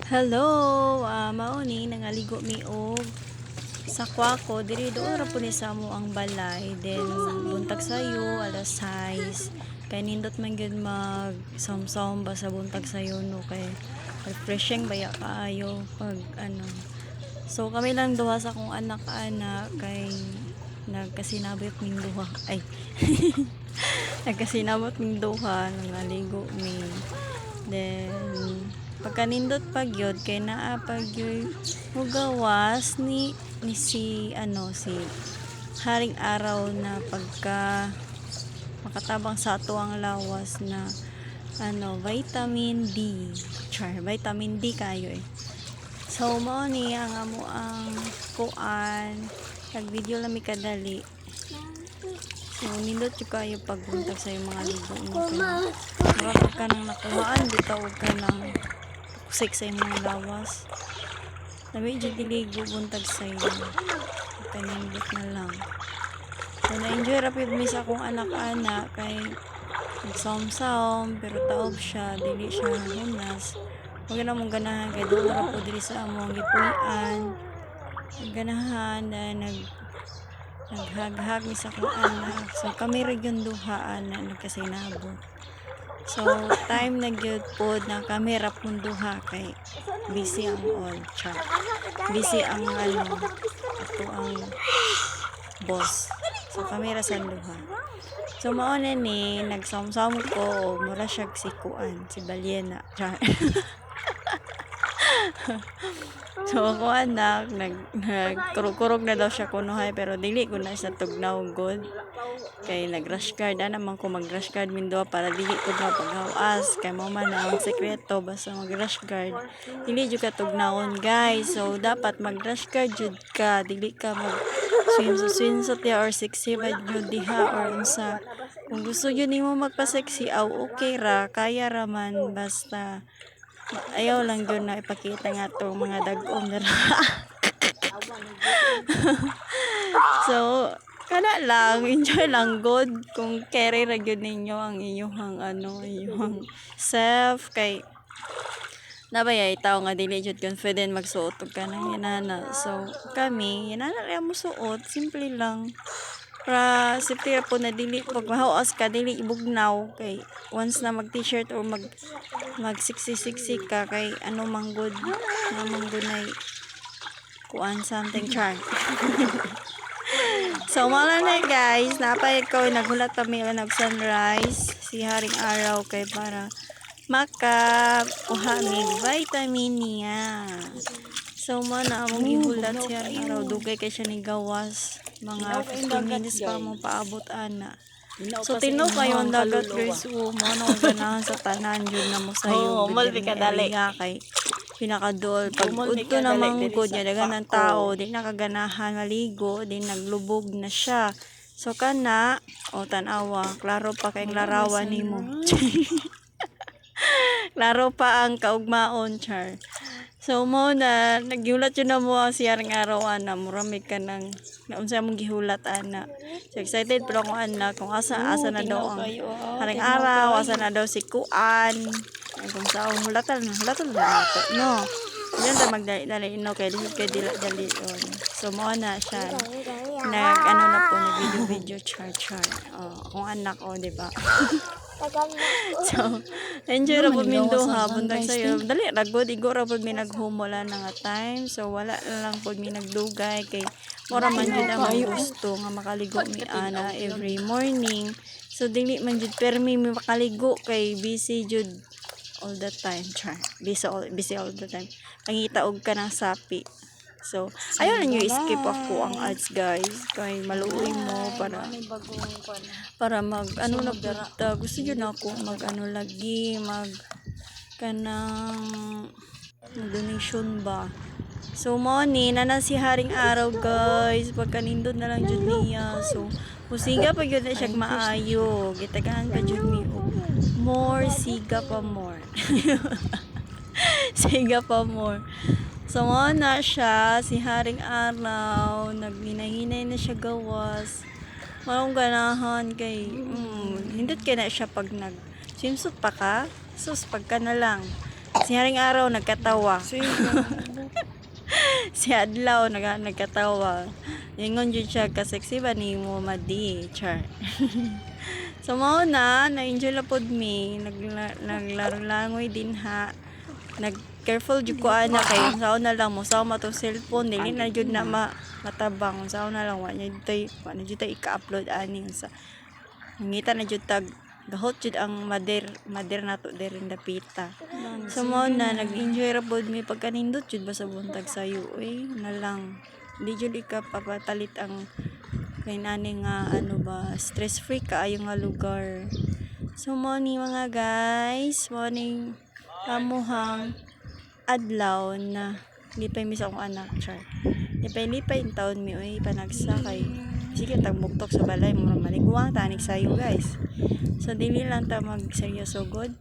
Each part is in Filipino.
Hello, mauni nangaligo mi og sakwa ko diri doon ra po ni sa mo ang balay, then buntag sayo alas 6 kay nindot man gyud mag samsam ba sa buntag sayo no kay refreshing baya kaayo pag ano. So kami lang duha sa akong anak-anak kay nagkasinabot ming duha ay nagkasinabot ming duha nangaligo mi. Then pagkanindot pagyod kay naa pagyod mugawas ni si Haring Araw na pagka makatabang sa ato ang lawas na vitamin D. Vitamin D kayo eh. So mao ni ang amo ang kuan kag video lang mi kadali. So nindot jud kayo pagbuntag sa mga ligo mo kay mura ka nang nakuhaan bitaw ka nang kusik sa imong lawas. Labi jud diligo buntag sa iyo. Kanindot na lang. So na-enjoy ra pud mi sa akong anak-anak kay nagsaom-saom pero taob siya, dili siya hunas. Wag na mong ganahan kay dulo ra pud diri sa among gipuy-an. Ganahan na naghag-hag mi sa akong anak. So kami ra gyud duha na nagkasinabot. So time na gyud pod na kami ra pud duha kay busy ang all chat. Busy ang ato ang boss. So kami ra sa duha. So mao na ni nagsamsam ko mura siya si kuan, si Balyena. So ako anak nagkurog na daw siya kunuhay pero dili ko na siya tugnaw god kay nag-rush guard naman ko mag-rush guard mindo para dili ko na paghawas kay mo man ang sekreto basta mag-rush guard dili jud ka tugnawon guys. So dapat mag-rush guard jud ka, dili ka mag swimsuit ya or sexy ba jud diha or unsa. Kung gusto jud nimo magpa-sexy aw okay ra, kaya ra man basta ayaw lang yun na ipakita nga to mga dagom na so kana lang enjoy lang good kung carry ra gyud ninyo ang inyong inyong self kay nabaya itaw nga dili jud confident magsuot og kanang inana. So kami inana ra mo suot simple lang para safety ra po na dili pag mahawas ka dili ibugnaw kay once na mag t-shirt or mag siksi ka kay manggod na kuan something charm. So mala na guys napay ko naghulat kami nag sunrise si Haring Araw kay para makakuha mig vitamin niya. So na among gihulat si Haring Araw dugay kay siya ni gawas mga 15 minutes pa mo paabot ana. So tinaw kayo ang dagat guys mo ganahan sa tanan yun na mo sayo malbi ka dali kay pinakadol pag udto namang good niya dagan ng tao di nakaganahan maligo di naglubog na siya. So kana tanawa klaro pa kay larawan nimo klaro pa ang kaugmaon char. So mo na naghiulat yun na mo si Haring Araw ana murami ka nang naunsa mong gihulat ana. So excited pero ako anak kung asa na daw ang Haring Araw, asa na daw si Kuan. Kung saan hulatan na nato no. Diyan ta magdali no kay dili on. So mo na siya nag na po ni video char. Kung anak di ba? So enjoy ra pud mindo ha buntag sayo dali ra gud igo ra pud mi naghumula na nga time. So wala lang pud mi nagdugay kay mura man jud ang gusto nga makaligo mi ana every morning. So dili man jud permi mi makaligo kay busy jud all the time busy all the time pangita og kanang sapi. So ayaw na nyo skip ako ang ads guys kay maluoy mo para mag na punta gusto yun ako mag lagi mag kanang donation ba. So mo ni nana si Haring Araw guys pagkanindot na lang jud niya. So musiga pa gyud na siya maayo gitagahan pa jud mi more siga pa more siga pa more. So na siya si Haring Araw naghinahinay na siya gawas marong ganahan kay hindot kay na siya pag nag swimsuit pa ka sus pagka na lang Si Haring Araw nagkatawa. Sige. Si Adlaw nagkatawa. Ingon jud siya ka-sexy ba nimo madi, char. So mao na-enjoy la pod mi, naglaro langoy din ha. Nag-careful jud ko ana kay sao na lang mo sao matong cellphone dili na jud na matabang sao na lang wa na jud tay ika-upload ani sa. Ngita na jud tag gahot jud ang mader nato diri dapita. So mo na nag-enjoy ra pod mi pagkanindot jud ba sa buntag sayo na lang. Di jud ikapapatalit ang kay nani nga ano ba stress free kaayo nga lugar. So mo ni mga guys, morning kamuhang adlaw na lipay mi sa akong anak char. Lipay in taon mi panagsa kay sige tagbuktok sa balay mo maligwang tanik sayo guys. So dili lang ta magseryoso god.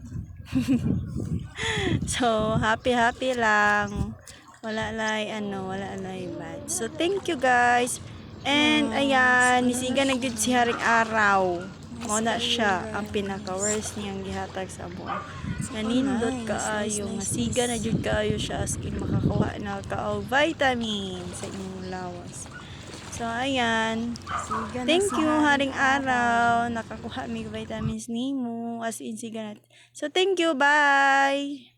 So happy lang. Wala lay bad. So thank you guys. And ayan, nisiga na gud si Haring Araw. Mao na siya ang pinaka-worst niyang gihatag sa amo. Nanindot kaayo, masiga na jud kaayo siya as in makakuha na ka vitamin sa inyong lawas. So ayan. Thank you Haring Araw. Nakakuha mi vitamins nimo as in siga na. So thank you. Bye.